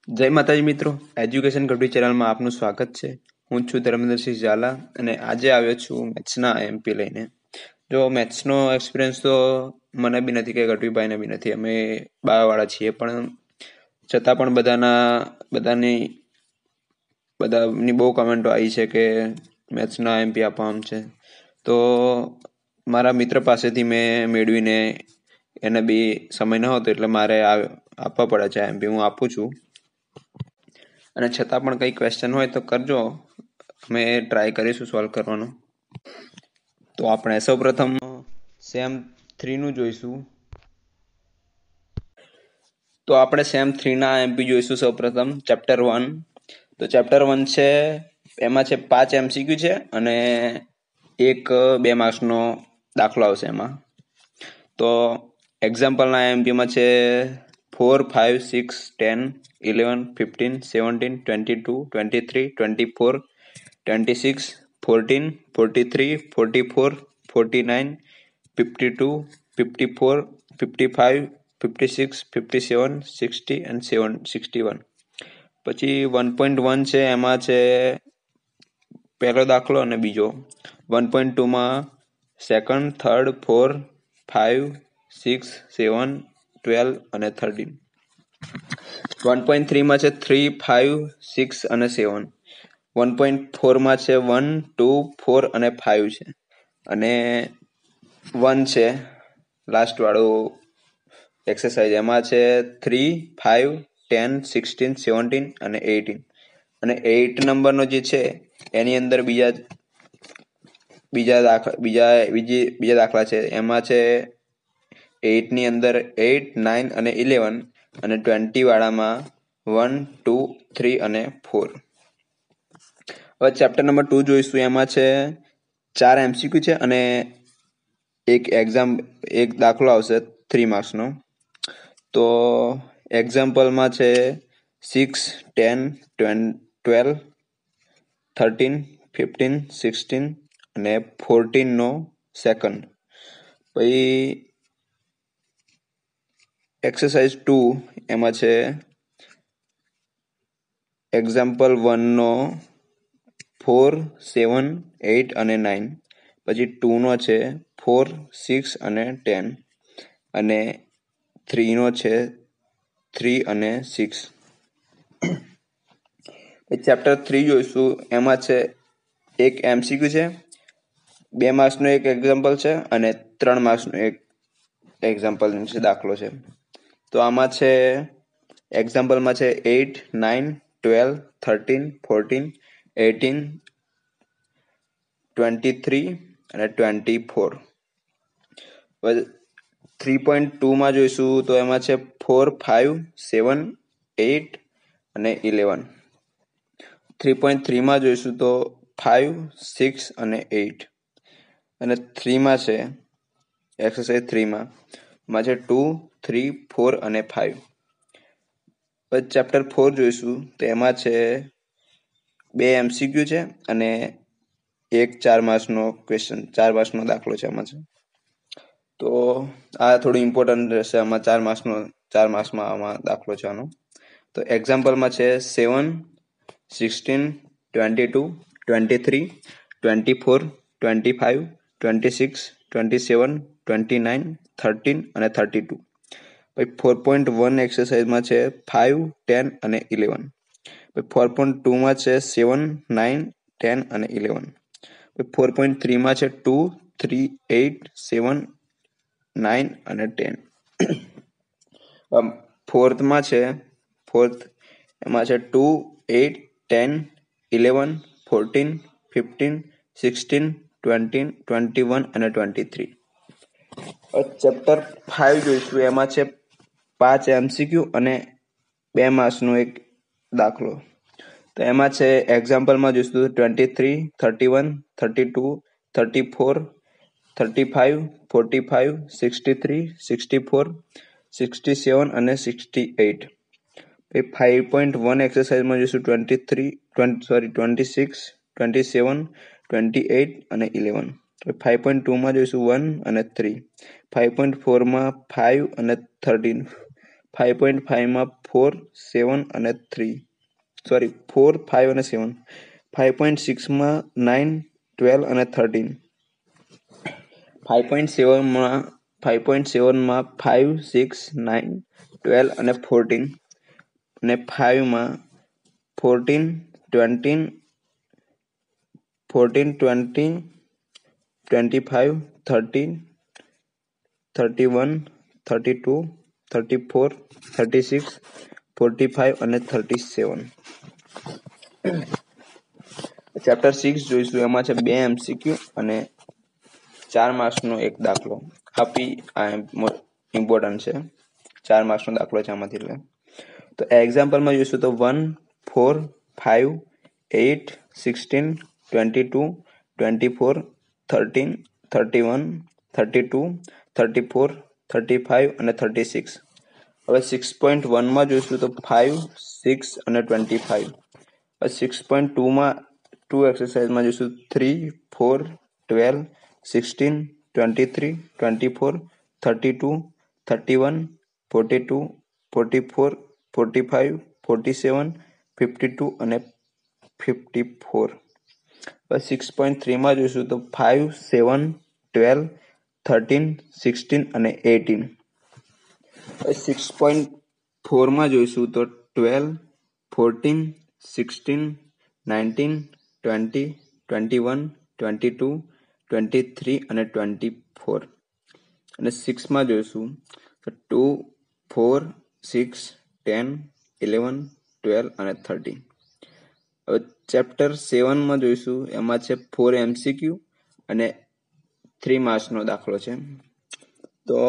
જય માતાજી મિત્રો, એજ્યુકેશન કટવી ચેનલમાં આપનું સ્વાગત છે. હું છું ધર્મેન્દ્રસિંહ ઝાલા અને આજે આવ્યો છું મેથ્સના એમપી લઈને. જો મેથ્સનો એક્સપિરિયન્સ તો મને બી નથી કે કટવીભાઈને બી નથી, અમે બારવાળા છીએ, પણ છતાં પણ બધાની બહુ કમેન્ટો આવી છે કે મેથ્સના એમપી આપવા આમ છે. તો મારા મિત્ર પાસેથી મેં મેળવીને એને બી સમય ન હતો એટલે મારે આપવા પડે છે એમપી. હું આપું છું અને છતાં પણ કંઈ ક્વેશ્ચન હોય તો કરજો, અમે ટ્રાય કરીશું સોલ્વ કરવાનો. તો આપણે સૌપ્રથમ સેમ 3 નું જોઈશું. તો આપણે સેમ 3 ના એમપી જોઈશું સૌપ્રથમ ચેપ્ટર 1. તો ચેપ્ટર 1 છે, એમાં છે 5 એમસીક્યુ છે અને એક 2 માર્ક્સનો દાખલો આવશે એમાં. તો એક્ઝામ્પલના એમપીમાં છે 4, 5, 6, 10, 11, 15, 17, 22, 23, 24, 26, 14, 43, 44, 49, 52, 54, 55, 56, 57, 60 અને 61. પછી 1.1 છે, એમાં છે પહેલો દાખલો અને બીજો. 1.2માં સેકન્ડ, થર્ડ, 4, 5, 6, 7, 12 અને 13. 1.3માં છે 3, 5, 6 અને 7. 1.4માં છે 1, 2, 4 અને 5 છે અને 1 છે લાસ્ટ વાળું એક્સરસાઇઝ, એમાં છે 3, 5, 10, 16, 17 અને 18. અને 8 નંબરનો જે છે એની અંદર બીજા દાખલા છે. એમાં છે 8 ની અંદર 8, 9 અને 11 અને 20 વાળામાં 1, 2, 3 અને 4. હવે ચેપ્ટર નંબર 2 જોઈશું. એમાં છે 4 એમસીક્યુ છે અને એક દાખલો આવશે 3 માર્ક્સનો. તો એક્ઝામ્પલમાં છે 6, 10, 12, 13, 15, 16 અને 14 નો સેકન્ડ. પછી એક્સરસાઇઝ 2 એમાં છે એક્ઝામ્પલ 1 નો 4, 7, 8 અને 9. પછી 2 નો છે 4, 6 અને 10 અને 3 નો છે 3 અને 6. ચેપ્ટર 3 જોઈશું. એમાં છે એક એમસીક્યુ છે, 2 માર્ક્સનો એક એક્ઝામ્પલ છે અને 3 માર્ક્સનો એક એક્ઝામ્પલ છે દાખલો છે. તો આમાં છે એક્ઝામ્પલમાં છે 8, 9, 12, 13, 14, 18, 23 અને 24. 3.2માં જોઈશું. તો એમાં છે 4, 5, 7, 8 અને 11. 3.3માં જોઈશું તો 5, 6 અને 8. અને 3માં છે એક્સરસાઇઝ 3માં છે 2, 3, 4 અને 5. પછી ચેપ્ટર 4 જોઈશું. તો એમાં છે 2 એમસીક્યુ છે અને એક 4 માર્ક્સનો ક્વેશ્ચન, 4 માર્ક્સનો દાખલો છે એમાં છે. તો આ થોડું ઇમ્પોર્ટન્ટ રહેશે આમાં. 4 માર્ક્સમાં આમાં દાખલો છે આનો. તો એક્ઝામ્પલમાં છે 7, 16, 22, 23, 24, 25, 26, 27, 29, 13 અને 32. પછી 4.1 એક્સરસાઇઝમાં છે 5, 10 અને 11. પછી 4.2માં છે 7, 9, 10 અને 11. પછી 4.3માં છે 2, 3, 8, 7, 9 અને 10. ફોર્થમાં છે એમાં છે 2, 8, 10, 11, 14, 15, 16, 20, 21 અને 23. ચેપ્ટર 5 જોઈશું. એમાં છે 5 એમસીક્યુ અને 2 માર્ક્સનો એક દાખલો. તો એમાં છે એક્ઝામ્પલમાં જોઈશું 23, 31, 32, 34, 35, 45, 63, 64, 67 અને 68. 5.1 એક્સરસાઇઝમાં જોઈશું 26, 27, 28 અને 11. 5.2માં જોઈશું 1 અને 3. 5.4માં 5 અને 13. 5.5 માં 4, 7 અને 3 સોરી 4, 5 અને 7. 5.6 માં 9, 12 અને 13. 5.7 માં 5, 6, 9, 12 અને 14. અને 5 માં 14, 20, 25, 30, 31, 32, 34, 36, 45 અને 37. ચેપ્ટર 6 જોઈશું. એમાં છે 2 MCQ અને 4 માર્ક્સનો એક દાખલો. આ ઇમ્પોર્ટન્ટ છે. 4 માર્ક્સનો દાખલો છે આમાંથી. એટલે તો એક્ઝામ્પલમાં જોઈશું તો 1, 4, 5, 8, 16, 22, 24, 13, 31, 32, 34, 35 અને 36. હવે 6.1 માં જોઈશું તો 5, 6 અને 25. હવે 6.2 માં 2 એક્સરસાઇઝમાં જોઈશું 3, 4, 12, 16, 23, 24, 32, 31, 42, 44, 45, 47, 52 અને 54. હવે 6.3 માં જોઈશું તો 5, 7, 12, 13, 16 અને 18. હવે 6.4 માં જોઈશું તો 12, 14, 16, 19, 20, 21, 22, 23 અને 24. અને 6 માં જોઈશું તો 2, 4, 6, 10, 11, 12 અને 13. હવે ચેપ્ટર 7 માં જોઈશું. એમાં છે 4 MCQ અને 3 માર્ક્સનો દાખલો છે. તો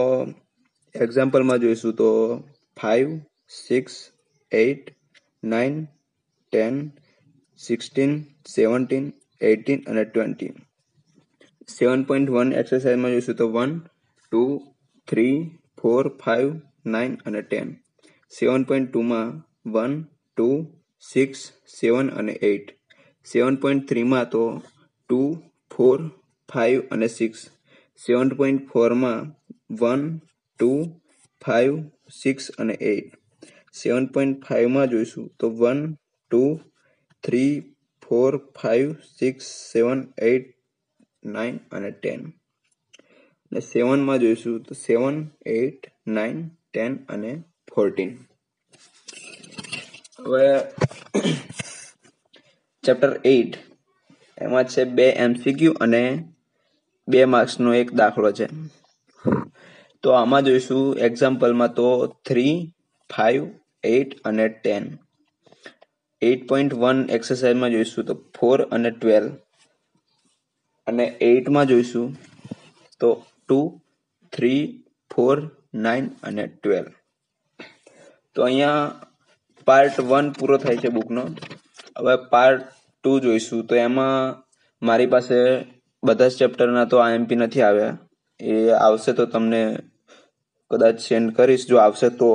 એક્ઝામ્પલમાં જોઈશું તો 5, 6, 8, 9, 10, 16, 17, 18 અને 20. 7.1 એક્સરસાઇઝમાં જોઈશું તો 1, 2, 3, 4, 5, 9 અને 10. 7.2 માં 1, 2, 6, 7 અને 8. 7.3 માં તો 2, 4, 5 અને 6. 7.4 માં 1, 2, 5, 6 અને 8. 7.5 માં જોઈશું તો 1, 2, 3, 4, 5, 6, 7, 8, 9 અને 10. અને 7 માં જોઈશું તો 7, 8, 9, 10 અને 14. હવે ચેપ્ટર 8 એમાં છે 2 MCQ અને 2 માર્ક્સનો એક દાખલો છે. તો આમાં જોઈશું એક્ઝામ્પલમાં તો 3, 5, 8 અને 10. 8.1 એક્સરસાઇઝમાં જોઈશું તો 4 અને 12. અને 8 માં જોઈશું તો 2, 3, 4, 9 અને 12. તો અહીંયા પાર્ટ 1 પૂરો થાય છે બુકનો. હવે પાર્ટ 2 જોઈશું. તો એમાં મારી પાસે બધા જ ચેપ્ટરના તો IMP નથી આવ્યા. એ આવશે તો તમને કદાચ સેન્ડ કરીશ, જો આવશે તો.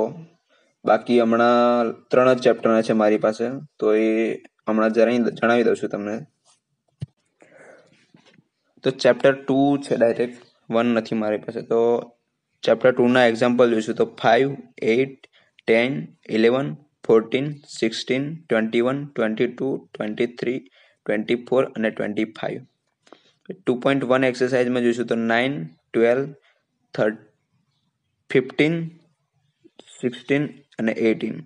બાકી હમણાં 3 જ ચેપ્ટરના છે મારી પાસે, તો એ હમણાં જણાવી દઉં છું તમને. તો ચેપ્ટર 2 છે ડાયરેક્ટ, 1 નથી મારી પાસે. તો ચેપ્ટર 2 ના એક્ઝામ્પલ જોઈશું તો 5, 8, 10, 11, 14, 16, 21, 22, 23, 24 અને 25. 2.1 એક્સરસાઇઝમાં જોઈશું તો 9, 12, 15, 16 અને 18.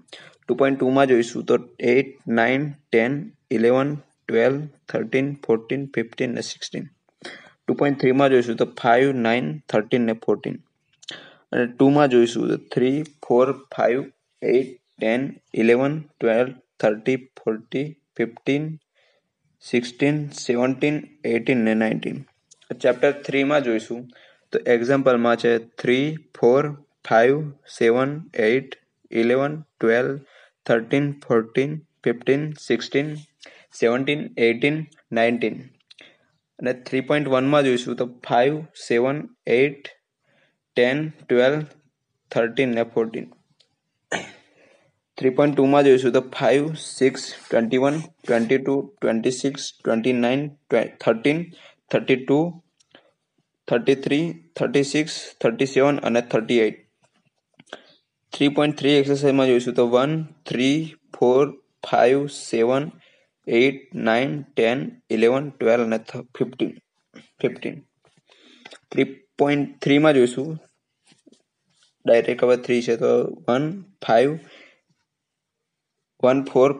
2.2 માં જોઈશું તો 8, 9, 10, 11, 12, 13, 14, 15 અને 16. 2.3 માં જોઈશું તો 5, 9, 13 અને 14. અને 2 માં જોઈશું તો 3, 4, 5, 8, 10, 11, 12, 13, 14, 15, 16, 17, 18 અને 19. ચેપ્ટર 3 માં જોઈશું તો એક્ઝામ્પલમાં છે 3, 4, 5, 7, 8, 11, 12, 13, 14, 15, 16, 17, 18, 19. અને 3.1 માં જોઈશું તો 5, 7, 8, 10, 12, 13 અને 14. 3.2 માં જોઈશું તો 5, 6, 21, 22, 26, 29, 13, 32, 33, 36, 37 અને 38. 3.3 એક્સરસાઇઝમાં જોઈશું તો 1, 3, 4, 5, 7, 8, 9, 10, 11, 12 અને 15. 3.3માં જોઈશું, ડાયરેક્ટ હવે 3 છે તો 1, 4,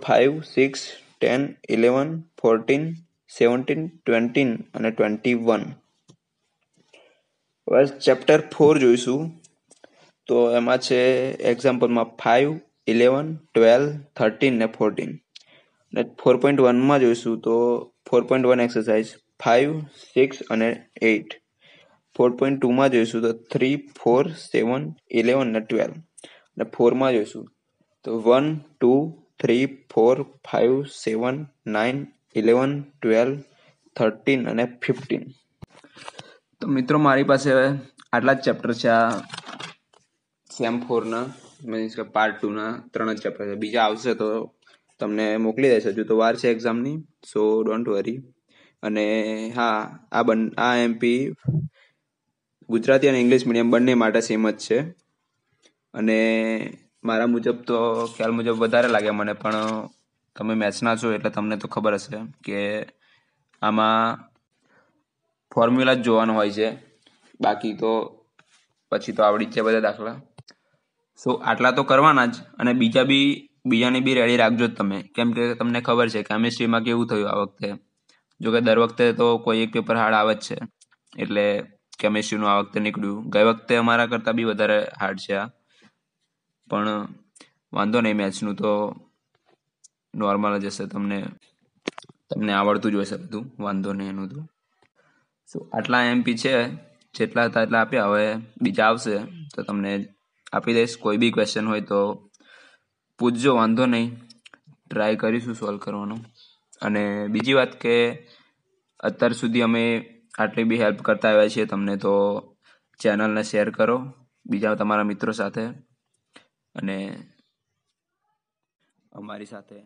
5, 6, 10, 11, 14, 17, 20 અને 21. હવે ચેપ્ટર 4 જોઈશું તો એમાં છે એક્ઝામ્પલમાં 5, 11, 12, 13 ને 14. અને 4.1માં જોઈશું તો 4.1 એક્સરસાઇઝ 5, 6 અને 8. 4.2માં જોઈશું તો 3, 4, 7, 11 અને 12. અને 4માં જોઈશું તો 1, 2, 3, 4, 5, 7, 9, 11, 12, 13 અને 15. તો મિત્રો મારી પાસે આટલા જ ચેપ્ટર છે આ સેમ 4ના, મીન્સ કે પાર્ટ 2ના 3 જ ચેપ્ટર છે. બીજા આવશે તો તમને મોકલી દઈશ, હજુ તો વાર છે એક્ઝામની, સો ડોન્ટ વરી. અને હા, આ એમપી ગુજરાતી અને ઇંગ્લિશ મીડિયમ બંને માટે સેમ જ છે. અને મારા મુજબ તો ખ્યાલ મુજબ વધારે લાગે મને, પણ તમે મેથ્સના છો એટલે તમને તો ખબર હશે કે આમાં ફોર્મ્યુલા જ જોવાનો હોય છે, બાકી તો પછી તો આવડી જ છે બધા દાખલા. સો આટલા તો કરવાના જ, અને બીજાની બી રેડી રાખજો જ તમે, કેમ કે તમને ખબર છે કેમિસ્ટ્રીમાં કેવું થયું આ વખતે. જોકે દર વખતે તો કોઈ એક પેપર હાર્ડ આવે જ છે, એટલે કેમિસ્ટ્રીનું આ વખતે નીકળ્યું. ગઈ વખતે અમારા કરતાં બી વધારે હાર્ડ છે આ, પણ વાંધો નહીં, મેથ્સનું તો નોર્મલ જ હશે, તમને આવડતું જ હશે બધું, વાંધો નહીં એનું તો. સો આટલા એમપી છે, જેટલા હતા એટલા આપ્યા. હવે બીજા આવશે તો તમને આપી દઈશ. કોઈ બી ક્વેશ્ચન હોય તો પૂછજો, વાંધો નહીં, ટ્રાય કરીશું સોલ્વ કરવાનું. અને બીજી વાત કે અત્યાર સુધી અમે આટલી બી હેલ્પ કરતા આવ્યા છીએ તમને, તો ચેનલને શેર કરો બીજા તમારા મિત્રો સાથે અને અમારી સાથે